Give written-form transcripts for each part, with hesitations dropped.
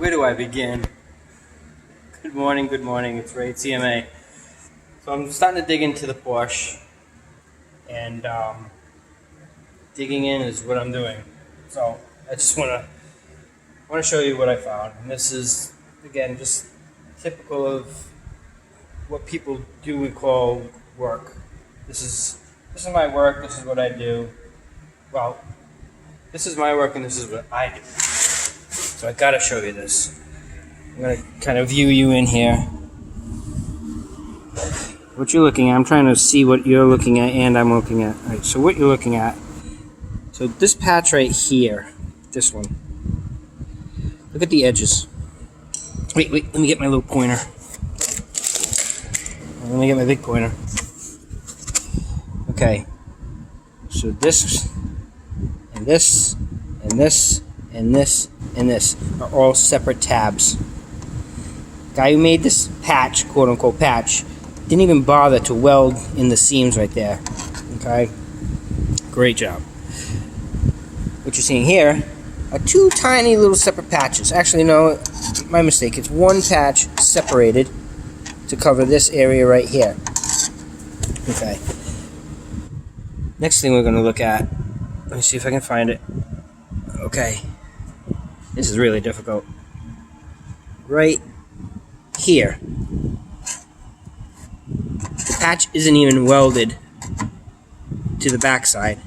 Where do I begin? Good morning, it's Ray CMA. So I'm starting to dig into the Porsche, and digging in is what I'm doing. So I just want to show you what I found, and this is again just typical of what people do and call work. This is my work. This is what I do. Well, this is my work, and this is what I do. So I gotta show you this. I'm gonna kind of view you in here. What you're looking at, I'm trying to see what you're looking at and I'm looking at. Alright, so what you're looking at, so this patch right here, this one, look at the edges. Wait, let me get my little pointer. Let me get my big pointer. Okay, so this, and this, and this, and this, and this are all separate tabs. Guy who made this patch, quote unquote patch, didn't even bother to weld in the seams right there. Okay? Great job. What you're seeing here are two tiny little separate patches. Actually, no, my mistake. It's one patch separated to cover this area right here. Okay. Next thing we're going to look at, let me see if I can find it. Okay. This is really difficult. Right here. The patch isn't even welded to the backside.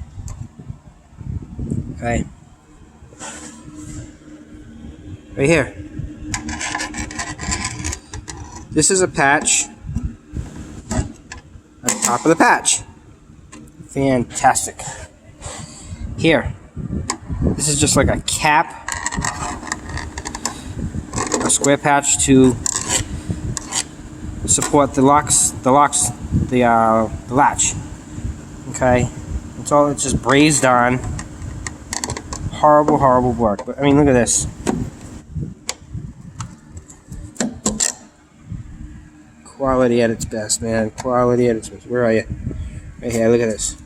Okay. Right here. This is a patch on top of the patch. Fantastic. Here. This is just like a cap. A square patch to support the latch. Okay, it's just brazed on. Horrible work. But I mean, look at this. Quality at its best, man. Quality at its best. Where are you? Right here. Look at this.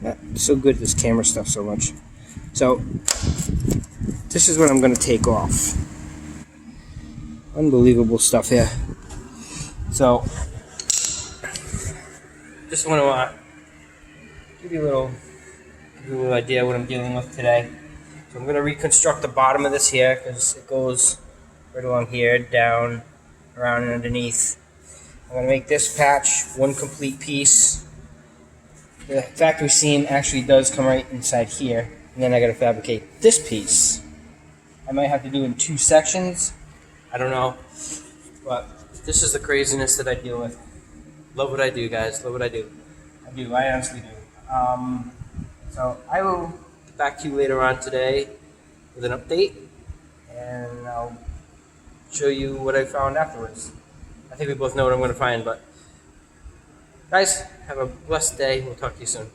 I'm so good at this camera stuff so much. So, this is what I'm going to take off. Unbelievable stuff here. So, just want to give you a little idea of what I'm dealing with today. So I'm going to reconstruct the bottom of this here because it goes right along here, down, around, and underneath. I'm going to make this patch one complete piece. The factory seam actually does come right inside here, and then I got to fabricate this piece. I might have to do it in two sections. I don't know, but this is the craziness that I deal with. Love what I do, guys. Love what I do. I honestly do. So I will get back to you later on today with an update, and I'll show you what I found afterwards. I think we both know what I'm going to find, but guys, have a blessed day. We'll talk to you soon.